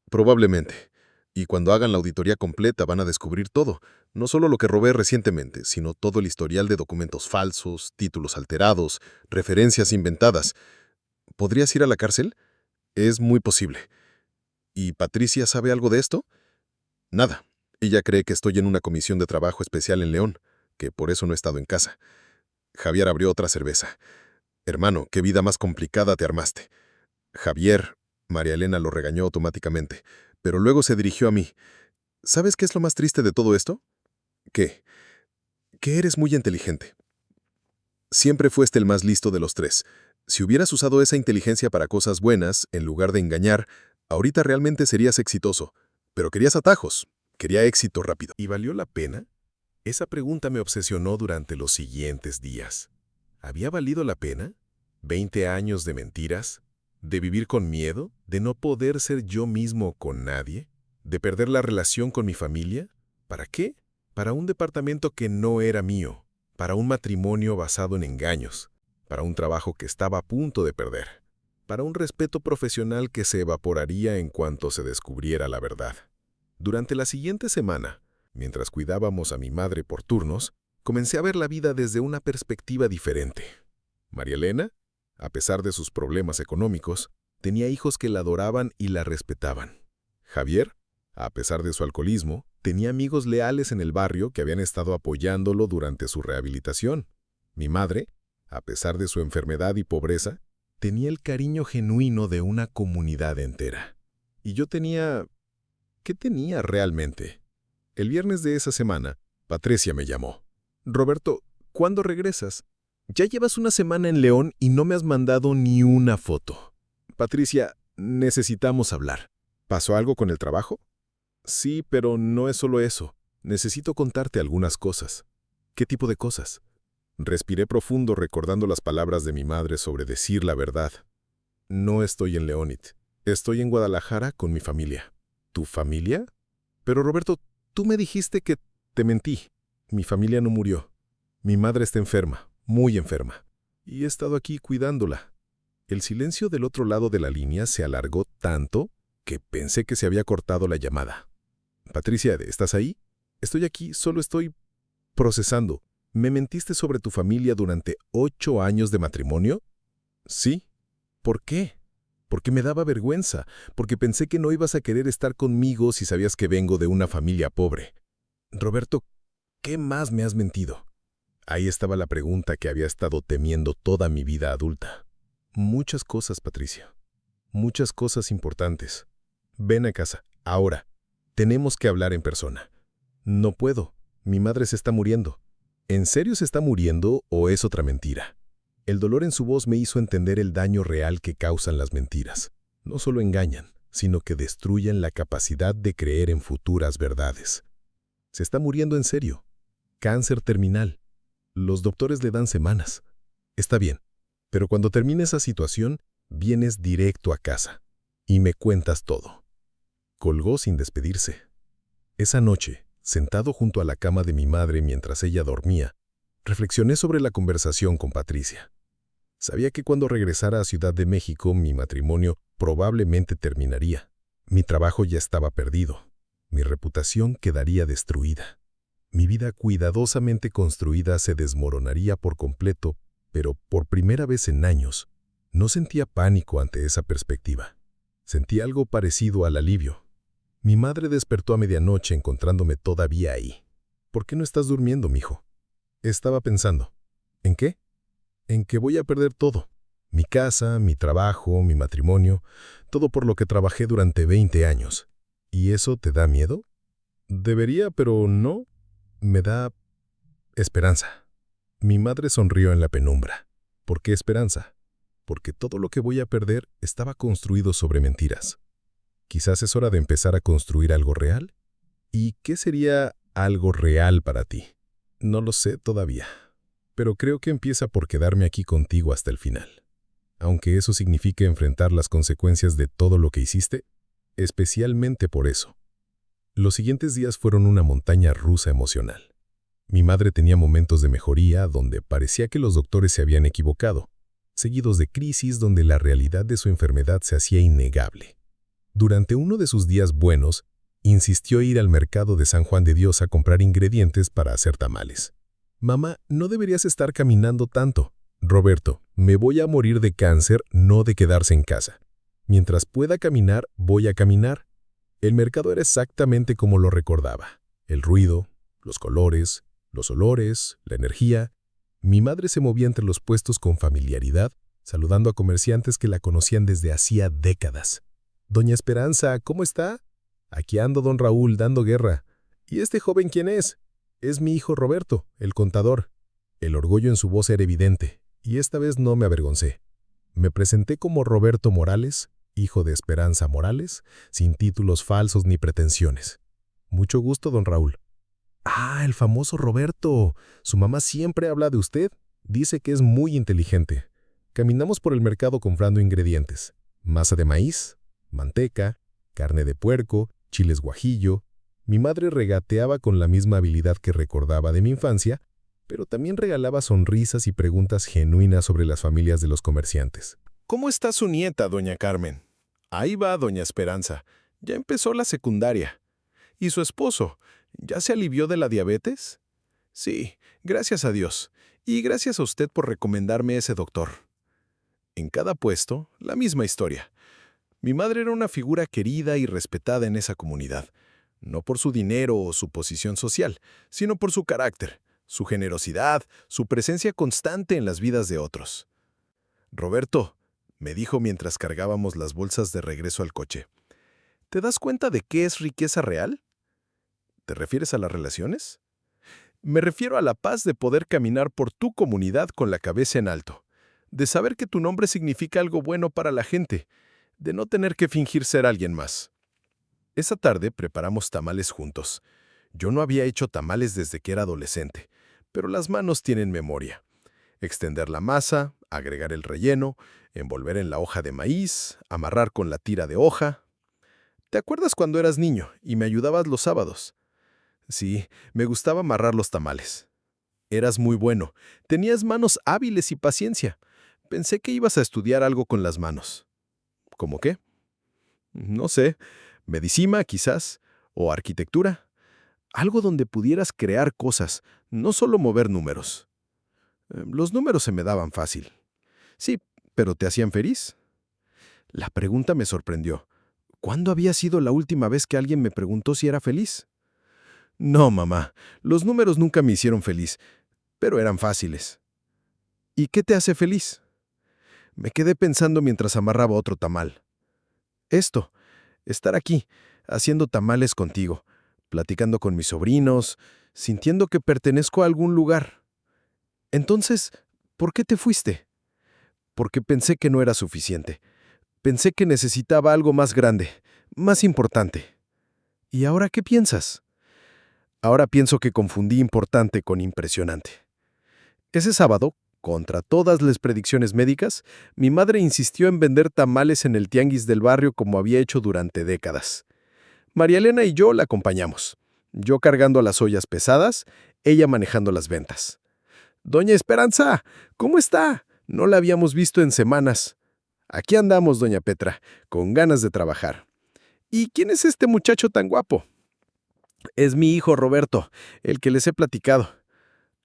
Probablemente. Y cuando hagan la auditoría completa van a descubrir todo, no solo lo que robé recientemente, sino todo el historial de documentos falsos, títulos alterados, referencias inventadas. ¿Podrías ir a la cárcel? Es muy posible. ¿Y Patricia sabe algo de esto? Nada. Ella cree que estoy en una comisión de trabajo especial en León, que por eso no he estado en casa. Javier abrió otra cerveza. Hermano, qué vida más complicada te armaste. Javier, María Elena lo regañó automáticamente, pero luego se dirigió a mí. ¿Sabes qué es lo más triste de todo esto? ¿Qué? Que eres muy inteligente. Siempre fuiste el más listo de los tres. Si hubieras usado esa inteligencia para cosas buenas, en lugar de engañar, ahorita realmente serías exitoso. Pero querías atajos. Quería éxito rápido. ¿Y valió la pena? Esa pregunta me obsesionó durante los siguientes días. ¿Había valido la pena? ¿20 años de mentiras? ¿De vivir con miedo? ¿De no poder ser yo mismo con nadie? ¿De perder la relación con mi familia? ¿Para qué? Para un departamento que no era mío. Para un matrimonio basado en engaños. Para un trabajo que estaba a punto de perder. Para un respeto profesional que se evaporaría en cuanto se descubriera la verdad. Durante la siguiente semana, mientras cuidábamos a mi madre por turnos, comencé a ver la vida desde una perspectiva diferente. María Elena, a pesar de sus problemas económicos, tenía hijos que la adoraban y la respetaban. Javier, a pesar de su alcoholismo, tenía amigos leales en el barrio que habían estado apoyándolo durante su rehabilitación. Mi madre, a pesar de su enfermedad y pobreza, tenía el cariño genuino de una comunidad entera. Y yo tenía... ¿Qué tenía realmente? El viernes de esa semana, Patricia me llamó. Roberto, ¿cuándo regresas? Ya llevas una semana en León y no me has mandado ni una foto. Patricia, necesitamos hablar. ¿Pasó algo con el trabajo? Sí, pero no es solo eso. Necesito contarte algunas cosas. ¿Qué tipo de cosas? Respiré profundo recordando las palabras de mi madre sobre decir la verdad. No estoy en Leónit. Estoy en Guadalajara con mi familia. ¿Tu familia? Pero Roberto, tú me dijiste que te mentí. Mi familia no murió. Mi madre está enferma, muy enferma. Y he estado aquí cuidándola. El silencio del otro lado de la línea se alargó tanto que pensé que se había cortado la llamada. Patricia, ¿estás ahí? Estoy aquí, solo estoy procesando. ¿Me mentiste sobre tu familia durante 8 años de matrimonio? Sí. ¿Por qué? Porque me daba vergüenza, porque pensé que no ibas a querer estar conmigo si sabías que vengo de una familia pobre. Roberto, ¿qué más me has mentido? Ahí estaba la pregunta que había estado temiendo toda mi vida adulta. Muchas cosas, Patricia. Muchas cosas importantes. Ven a casa, ahora. Tenemos que hablar en persona. No puedo. Mi madre se está muriendo. ¿En serio se está muriendo o es otra mentira? El dolor en su voz me hizo entender el daño real que causan las mentiras. No solo engañan, sino que destruyen la capacidad de creer en futuras verdades. Se está muriendo en serio. Cáncer terminal. Los doctores le dan semanas. Está bien, pero cuando termine esa situación, vienes directo a casa y me cuentas todo. Colgó sin despedirse. Esa noche, sentado junto a la cama de mi madre mientras ella dormía, reflexioné sobre la conversación con Patricia. Sabía que cuando regresara a Ciudad de México, mi matrimonio probablemente terminaría. Mi trabajo ya estaba perdido. Mi reputación quedaría destruida. Mi vida cuidadosamente construida se desmoronaría por completo, pero por primera vez en años, no sentía pánico ante esa perspectiva. Sentí algo parecido al alivio. Mi madre despertó a medianoche encontrándome todavía ahí. ¿Por qué no estás durmiendo, mijo? Estaba pensando. ¿En qué? En que voy a perder todo. Mi casa, mi trabajo, mi matrimonio, todo por lo que trabajé durante 20 años. ¿Y eso te da miedo? Debería, pero no. Me da esperanza. Mi madre sonrió en la penumbra. ¿Por qué esperanza? Porque todo lo que voy a perder estaba construido sobre mentiras. Quizás es hora de empezar a construir algo real. ¿Y qué sería algo real para ti? No lo sé todavía, pero creo que empieza por quedarme aquí contigo hasta el final. Aunque eso signifique enfrentar las consecuencias de todo lo que hiciste, especialmente por eso. Los siguientes días fueron una montaña rusa emocional. Mi madre tenía momentos de mejoría donde parecía que los doctores se habían equivocado, seguidos de crisis donde la realidad de su enfermedad se hacía innegable. Durante uno de sus días buenos, insistió ir al mercado de San Juan de Dios a comprar ingredientes para hacer tamales. «Mamá, no deberías estar caminando tanto. Roberto, me voy a morir de cáncer, no de quedarse en casa. Mientras pueda caminar, voy a caminar». El mercado era exactamente como lo recordaba. El ruido, los colores, los olores, la energía. Mi madre se movía entre los puestos con familiaridad, saludando a comerciantes que la conocían desde hacía décadas. «Doña Esperanza, ¿cómo está?» «Aquí ando, don Raúl, dando guerra». «¿Y este joven quién es?» «Es mi hijo Roberto, el contador». El orgullo en su voz era evidente, y esta vez no me avergoncé. Me presenté como Roberto Morales, hijo de Esperanza Morales, sin títulos falsos ni pretensiones. «Mucho gusto, don Raúl». «Ah, el famoso Roberto. Su mamá siempre habla de usted. Dice que es muy inteligente». Caminamos por el mercado comprando ingredientes. Masa de maíz, manteca, carne de puerco, chiles guajillo. Mi madre regateaba con la misma habilidad que recordaba de mi infancia, pero también regalaba sonrisas y preguntas genuinas sobre las familias de los comerciantes. ¿Cómo está su nieta, doña Carmen? Ahí va, doña Esperanza. Ya empezó la secundaria. ¿Y su esposo? ¿Ya se alivió de la diabetes? Sí, gracias a Dios. Y gracias a usted por recomendarme ese doctor. En cada puesto, la misma historia. Mi madre era una figura querida y respetada en esa comunidad, no por su dinero o su posición social, sino por su carácter, su generosidad, su presencia constante en las vidas de otros. «Roberto», me dijo mientras cargábamos las bolsas de regreso al coche, ¿te das cuenta de qué es riqueza real? ¿Te refieres a las relaciones? Me refiero a la paz de poder caminar por tu comunidad con la cabeza en alto, de saber que tu nombre significa algo bueno para la gente, de no tener que fingir ser alguien más. Esa tarde preparamos tamales juntos. Yo no había hecho tamales desde que era adolescente, pero las manos tienen memoria. Extender la masa, agregar el relleno, envolver en la hoja de maíz, amarrar con la tira de hoja. ¿Te acuerdas cuando eras niño y me ayudabas los sábados? Sí, me gustaba amarrar los tamales. Eras muy bueno, tenías manos hábiles y paciencia. Pensé que ibas a estudiar algo con las manos. ¿Cómo qué? No sé, medicina quizás, o arquitectura. Algo donde pudieras crear cosas, no solo mover números. Los números se me daban fácil. Sí, pero ¿te hacían feliz? La pregunta me sorprendió. ¿Cuándo había sido la última vez que alguien me preguntó si era feliz? No, mamá, los números nunca me hicieron feliz, pero eran fáciles. ¿Y qué te hace feliz? Me quedé pensando mientras amarraba otro tamal. Esto, estar aquí, haciendo tamales contigo, platicando con mis sobrinos, sintiendo que pertenezco a algún lugar. Entonces, ¿por qué te fuiste? Porque pensé que no era suficiente. Pensé que necesitaba algo más grande, más importante. ¿Y ahora qué piensas? Ahora pienso que confundí importante con impresionante. Ese sábado, contra todas las predicciones médicas, mi madre insistió en vender tamales en el tianguis del barrio como había hecho durante décadas. María Elena y yo la acompañamos. Yo cargando las ollas pesadas, ella manejando las ventas. «Doña Esperanza, ¿cómo está? No la habíamos visto en semanas». «Aquí andamos, doña Petra, con ganas de trabajar». «¿Y quién es este muchacho tan guapo?» «Es mi hijo Roberto, el que les he platicado».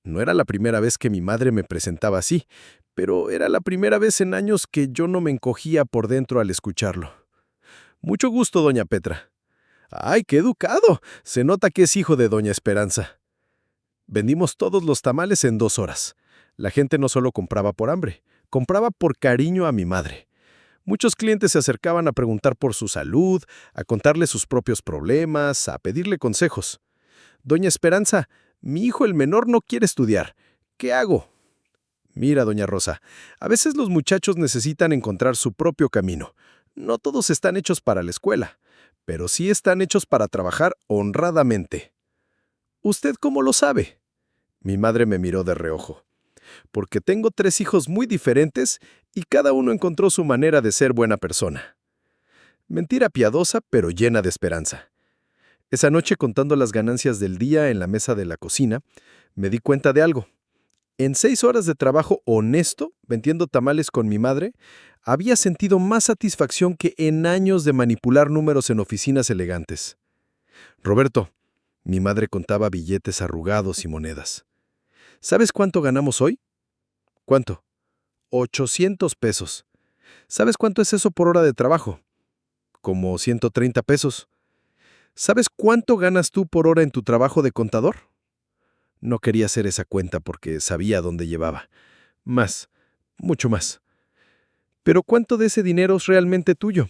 No era la primera vez que mi madre me presentaba así, pero era la primera vez en años que yo no me encogía por dentro al escucharlo. «Mucho gusto, doña Petra». «¡Ay, qué educado! Se nota que es hijo de doña Esperanza». Vendimos todos los tamales en 2 horas. La gente no solo compraba por hambre, compraba por cariño a mi madre. Muchos clientes se acercaban a preguntar por su salud, a contarle sus propios problemas, a pedirle consejos. Doña Esperanza, mi hijo el menor no quiere estudiar. ¿Qué hago? Mira, doña Rosa, a veces los muchachos necesitan encontrar su propio camino. No todos están hechos para la escuela, pero sí están hechos para trabajar honradamente. ¿Usted cómo lo sabe? Mi madre me miró de reojo. Porque tengo 3 hijos muy diferentes y cada uno encontró su manera de ser buena persona. Mentira piadosa, pero llena de esperanza. Esa noche, contando las ganancias del día en la mesa de la cocina, me di cuenta de algo. En 6 horas de trabajo honesto, vendiendo tamales con mi madre, había sentido más satisfacción que en años de manipular números en oficinas elegantes. Roberto, mi madre contaba billetes arrugados y monedas. ¿Sabes cuánto ganamos hoy? ¿Cuánto? 800 pesos. ¿Sabes cuánto es eso por hora de trabajo? Como 130 pesos. ¿Sabes cuánto ganas tú por hora en tu trabajo de contador? No quería hacer esa cuenta porque sabía dónde llevaba. Más, mucho más. Pero ¿cuánto de ese dinero es realmente tuyo?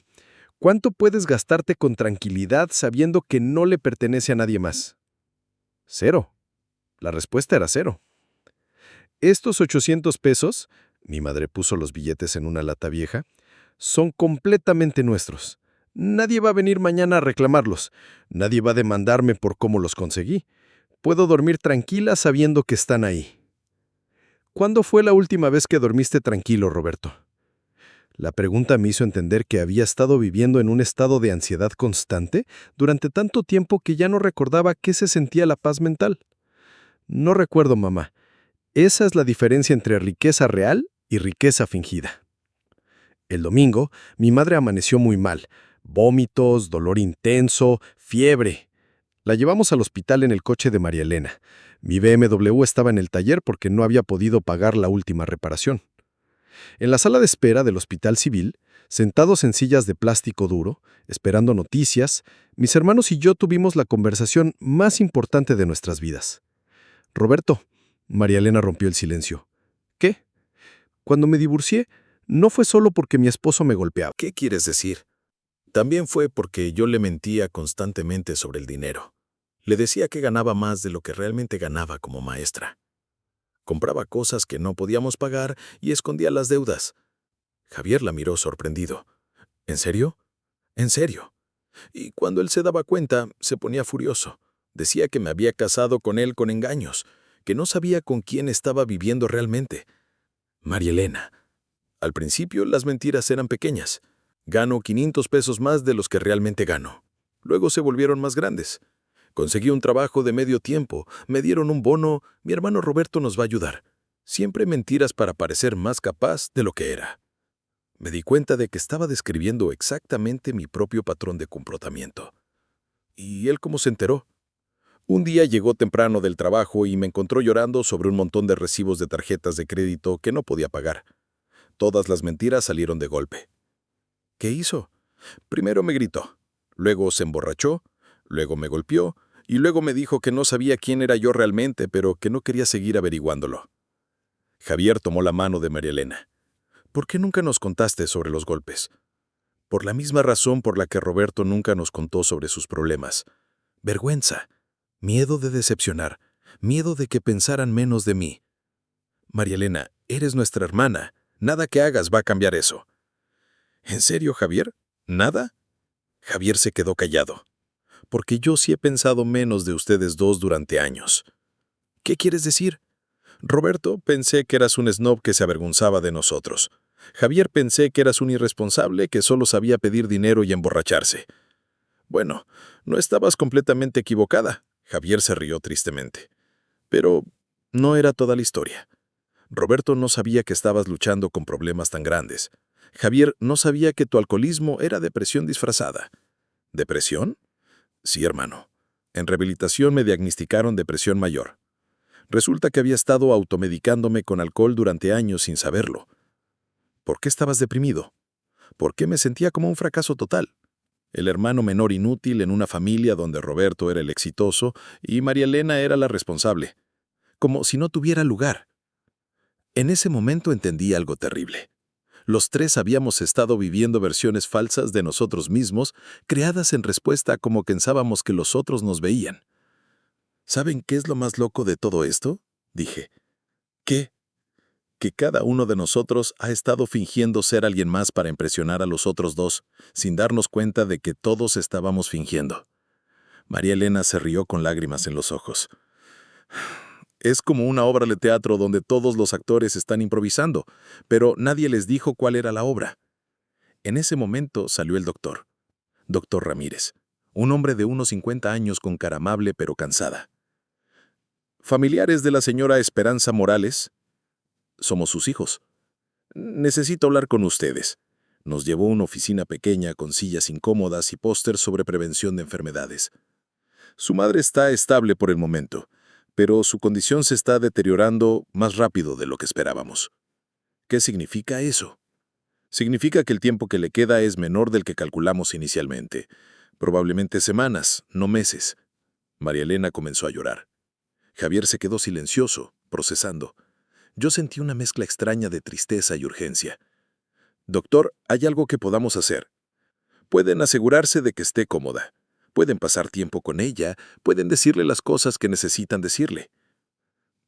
¿Cuánto puedes gastarte con tranquilidad sabiendo que no le pertenece a nadie más? 0. La respuesta era 0. Estos 800 pesos, mi madre puso los billetes en una lata vieja, son completamente nuestros. Nadie va a venir mañana a reclamarlos. Nadie va a demandarme por cómo los conseguí. Puedo dormir tranquila sabiendo que están ahí. ¿Cuándo fue la última vez que dormiste tranquilo, Roberto? La pregunta me hizo entender que había estado viviendo en un estado de ansiedad constante durante tanto tiempo que ya no recordaba qué se sentía la paz mental. No recuerdo, mamá. Esa es la diferencia entre riqueza real y riqueza fingida. El domingo, mi madre amaneció muy mal. Vómitos, dolor intenso, fiebre. La llevamos al hospital en el coche de María Elena. Mi BMW estaba en el taller porque no había podido pagar la última reparación. En la sala de espera del hospital civil, sentados en sillas de plástico duro, esperando noticias, mis hermanos y yo tuvimos la conversación más importante de nuestras vidas. Roberto, María Elena rompió el silencio. ¿Qué? Cuando me divorcié, no fue solo porque mi esposo me golpeaba. ¿Qué quieres decir? También fue porque yo le mentía constantemente sobre el dinero. Le decía que ganaba más de lo que realmente ganaba como maestra. Compraba cosas que no podíamos pagar y escondía las deudas. Javier la miró sorprendido. ¿En serio? ¿En serio? Y cuando él se daba cuenta, se ponía furioso. Decía que me había casado con él con engaños, que no sabía con quién estaba viviendo realmente. María Elena. Al principio las mentiras eran pequeñas. Gano 500 pesos más de los que realmente gano. Luego se volvieron más grandes. Conseguí un trabajo de medio tiempo, me dieron un bono, mi hermano Roberto nos va a ayudar. Siempre mentiras para parecer más capaz de lo que era. Me di cuenta de que estaba describiendo exactamente mi propio patrón de comportamiento. ¿Y él cómo se enteró? Un día llegó temprano del trabajo y me encontró llorando sobre un montón de recibos de tarjetas de crédito que no podía pagar. Todas las mentiras salieron de golpe. ¿Qué hizo? Primero me gritó, luego se emborrachó, luego me golpeó y luego me dijo que no sabía quién era yo realmente, pero que no quería seguir averiguándolo. Javier tomó la mano de María Elena. ¿Por qué nunca nos contaste sobre los golpes? Por la misma razón por la que Roberto nunca nos contó sobre sus problemas. Vergüenza, miedo de decepcionar, miedo de que pensaran menos de mí. María Elena, eres nuestra hermana. Nada que hagas va a cambiar eso. ¿En serio, Javier? ¿Nada? Javier se quedó callado. Porque yo sí he pensado menos de ustedes dos durante años. ¿Qué quieres decir? Roberto, pensé que eras un snob que se avergonzaba de nosotros. Javier, pensé que eras un irresponsable que solo sabía pedir dinero y emborracharse. Bueno, no estabas completamente equivocada. Javier se rió tristemente. Pero no era toda la historia. Roberto no sabía que estabas luchando con problemas tan grandes. Javier no sabía que tu alcoholismo era depresión disfrazada. ¿Depresión? Sí, hermano. En rehabilitación me diagnosticaron depresión mayor. Resulta que había estado automedicándome con alcohol durante años sin saberlo. ¿Por qué estabas deprimido? ¿Por qué me sentía como un fracaso total? El hermano menor inútil en una familia donde Roberto era el exitoso y María Elena era la responsable. Como si no tuviera lugar. En ese momento entendí algo terrible. Los tres habíamos estado viviendo versiones falsas de nosotros mismos, creadas en respuesta a cómo pensábamos que los otros nos veían. ¿Saben qué es lo más loco de todo esto? Dije. ¿Qué? Que cada uno de nosotros ha estado fingiendo ser alguien más para impresionar a los otros dos, sin darnos cuenta de que todos estábamos fingiendo. María Elena se rió con lágrimas en los ojos. Es como una obra de teatro donde todos los actores están improvisando, pero nadie les dijo cuál era la obra. En ese momento salió el doctor. Doctor Ramírez, un hombre de unos 50 años con cara amable pero cansada. ¿Familiares de la señora Esperanza Morales? Somos sus hijos. Necesito hablar con ustedes. Nos llevó a una oficina pequeña con sillas incómodas y pósters sobre prevención de enfermedades. Su madre está estable por el momento, pero su condición se está deteriorando más rápido de lo que esperábamos. ¿Qué significa eso? Significa que el tiempo que le queda es menor del que calculamos inicialmente. Probablemente semanas, no meses. María Elena comenzó a llorar. Javier se quedó silencioso, procesando. Yo sentí una mezcla extraña de tristeza y urgencia. Doctor, hay algo que podamos hacer. Pueden asegurarse de que esté cómoda. Pueden pasar tiempo con ella, pueden decirle las cosas que necesitan decirle.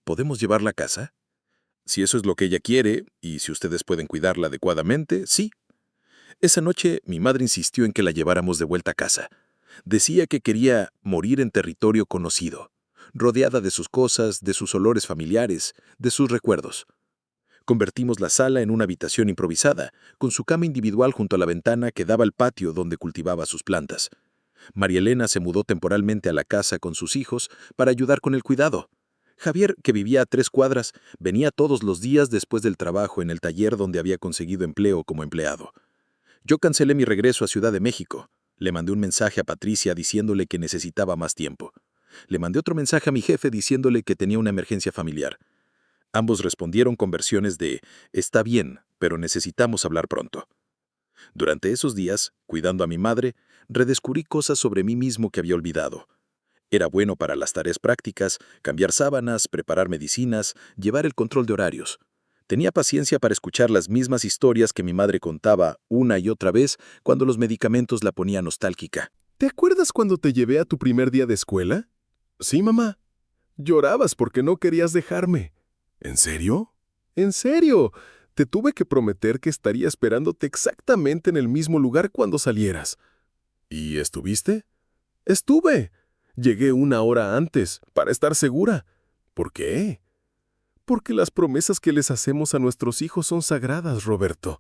¿Podemos llevarla a casa? Si eso es lo que ella quiere, y si ustedes pueden cuidarla adecuadamente, sí. Esa noche mi madre insistió en que la lleváramos de vuelta a casa. Decía que quería morir en territorio conocido, rodeada de sus cosas, de sus olores familiares, de sus recuerdos. Convertimos la sala en una habitación improvisada, con su cama individual junto a la ventana que daba al patio donde cultivaba sus plantas. María Elena se mudó temporalmente a la casa con sus hijos para ayudar con el cuidado. Javier, que vivía a 3 cuadras, venía todos los días después del trabajo en el taller donde había conseguido empleo como empleado. Yo cancelé mi regreso a Ciudad de México. Le mandé un mensaje a Patricia diciéndole que necesitaba más tiempo. Le mandé otro mensaje a mi jefe diciéndole que tenía una emergencia familiar. Ambos respondieron con versiones de «Está bien, pero necesitamos hablar pronto». Durante esos días, cuidando a mi madre, redescubrí cosas sobre mí mismo que había olvidado. Era bueno para las tareas prácticas, cambiar sábanas, preparar medicinas, llevar el control de horarios. Tenía paciencia para escuchar las mismas historias que mi madre contaba una y otra vez cuando los medicamentos la ponían nostálgica. ¿Te acuerdas cuando te llevé a tu primer día de escuela? Sí, mamá. Llorabas porque no querías dejarme. ¿En serio? En serio. Te tuve que prometer que estaría esperándote exactamente en el mismo lugar cuando salieras. ¿Y estuviste? Estuve. Llegué 1 hora antes, para estar segura. ¿Por qué? Porque las promesas que les hacemos a nuestros hijos son sagradas, Roberto.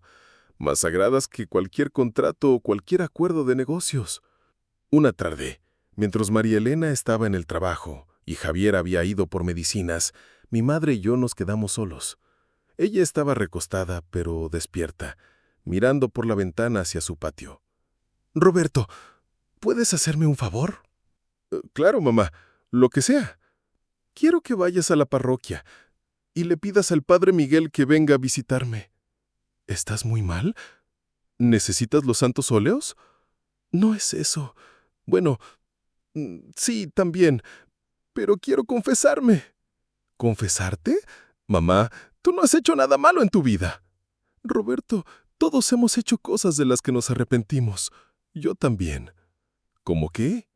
Más sagradas que cualquier contrato o cualquier acuerdo de negocios. Una tarde, mientras María Elena estaba en el trabajo y Javier había ido por medicinas, mi madre y yo nos quedamos solos. Ella estaba recostada, pero despierta, mirando por la ventana hacia su patio. «Roberto, ¿puedes hacerme un favor?» «Claro, mamá, lo que sea. Quiero que vayas a la parroquia y le pidas al padre Miguel que venga a visitarme». «¿Estás muy mal? ¿Necesitas los santos óleos?» «No es eso. Bueno, sí, también, pero quiero confesarme». ¿Confesarte? Mamá, tú no has hecho nada malo en tu vida. Roberto, todos hemos hecho cosas de las que nos arrepentimos. Yo también. ¿Cómo qué?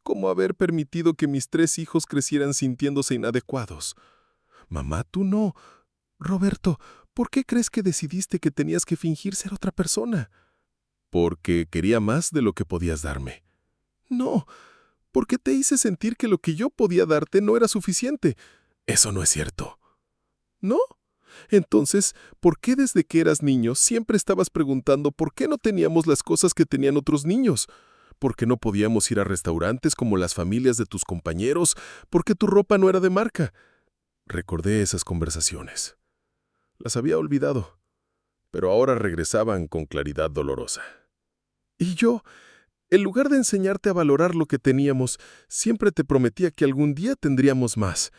Como haber permitido que mis 3 hijos crecieran sintiéndose inadecuados. Mamá, tú no. Roberto, ¿por qué crees que decidiste que tenías que fingir ser otra persona? Porque quería más de lo que podías darme. No, porque te hice sentir que lo que yo podía darte no era suficiente. Eso no es cierto. ¿No? Entonces, ¿por qué desde que eras niño siempre estabas preguntando por qué no teníamos las cosas que tenían otros niños? ¿Por qué no podíamos ir a restaurantes como las familias de tus compañeros? ¿Por qué tu ropa no era de marca? Recordé esas conversaciones. Las había olvidado, pero ahora regresaban con claridad dolorosa. Y yo, en lugar de enseñarte a valorar lo que teníamos, siempre te prometía que algún día tendríamos más.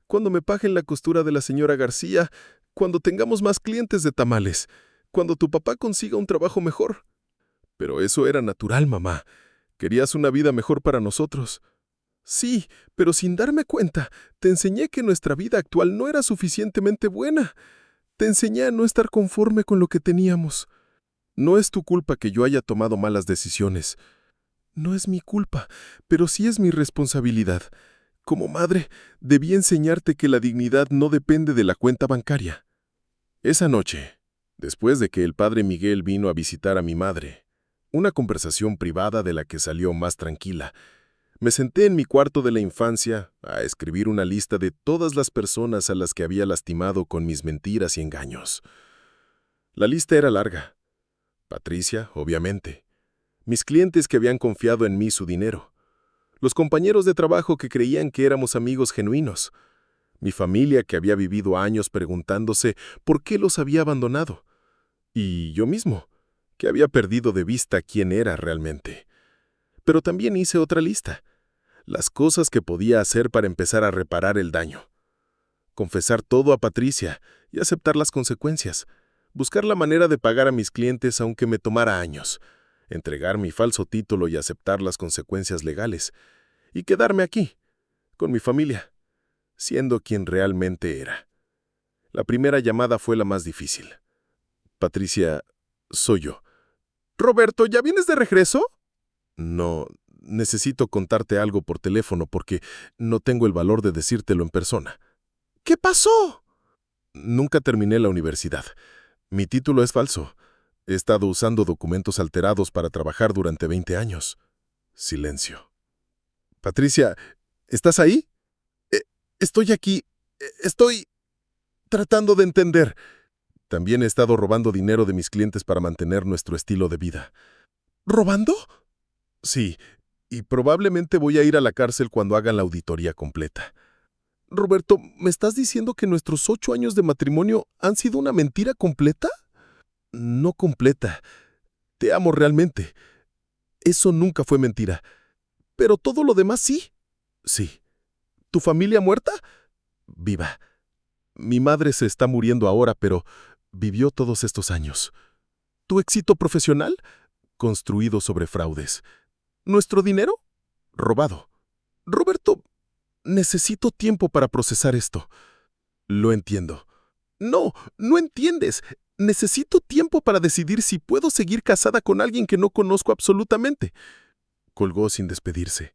Cuando me paguen la costura de la señora García, cuando tengamos más clientes de tamales, cuando tu papá consiga un trabajo mejor. Pero eso era natural, mamá. Querías una vida mejor para nosotros. Sí, pero sin darme cuenta, te enseñé que nuestra vida actual no era suficientemente buena. Te enseñé a no estar conforme con lo que teníamos. No es tu culpa que yo haya tomado malas decisiones. No es mi culpa, pero sí es mi responsabilidad. Como madre, debí enseñarte que la dignidad no depende de la cuenta bancaria. Esa noche, después de que el padre Miguel vino a visitar a mi madre, una conversación privada de la que salió más tranquila, me senté en mi cuarto de la infancia a escribir una lista de todas las personas a las que había lastimado con mis mentiras y engaños. La lista era larga. Patricia, obviamente. Mis clientes que habían confiado en mí su dinero. Los compañeros de trabajo que creían que éramos amigos genuinos. Mi familia que había vivido años preguntándose por qué los había abandonado. Y yo mismo, que había perdido de vista quién era realmente. Pero también hice otra lista. Las cosas que podía hacer para empezar a reparar el daño. Confesar todo a Patricia y aceptar las consecuencias. Buscar la manera de pagar a mis clientes aunque me tomara años. Entregar mi falso título y aceptar las consecuencias legales. Y quedarme aquí, con mi familia, siendo quien realmente era. La primera llamada fue la más difícil. Patricia, soy yo. Roberto, ¿ya vienes de regreso? No, necesito contarte algo por teléfono porque no tengo el valor de decírtelo en persona. ¿Qué pasó? Nunca terminé la universidad. Mi título es falso. He estado usando documentos alterados para trabajar durante 20 años. Silencio. Patricia, ¿estás ahí? Estoy aquí. Estoy tratando de entender. También he estado robando dinero de mis clientes para mantener nuestro estilo de vida. ¿Robando? Sí, y probablemente voy a ir a la cárcel cuando hagan la auditoría completa. Roberto, ¿me estás diciendo que nuestros 8 años de matrimonio han sido una mentira completa? No completa. Te amo realmente. Eso nunca fue mentira. Pero todo lo demás sí. Sí. ¿Tu familia muerta? Viva. Mi madre se está muriendo ahora, pero vivió todos estos años. ¿Tu éxito profesional? Construido sobre fraudes. ¿Nuestro dinero? Robado. Roberto, necesito tiempo para procesar esto. Lo entiendo. No, no entiendes. Necesito tiempo para decidir si puedo seguir casada con alguien que no conozco absolutamente. Colgó sin despedirse.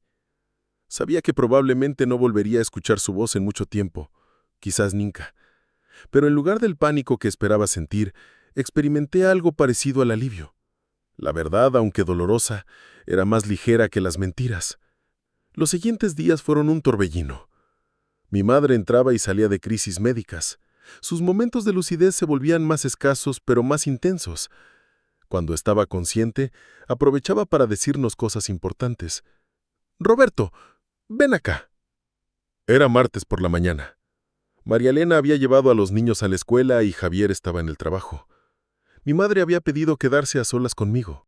Sabía que probablemente no volvería a escuchar su voz en mucho tiempo, quizás nunca. Pero en lugar del pánico que esperaba sentir, experimenté algo parecido al alivio. La verdad, aunque dolorosa, era más ligera que las mentiras. Los siguientes días fueron un torbellino. Mi madre entraba y salía de crisis médicas. Sus momentos de lucidez se volvían más escasos, pero más intensos. Cuando estaba consciente, aprovechaba para decirnos cosas importantes. Roberto, ven acá. Era martes por la mañana. María Elena había llevado a los niños a la escuela y Javier estaba en el trabajo. Mi madre había pedido quedarse a solas conmigo.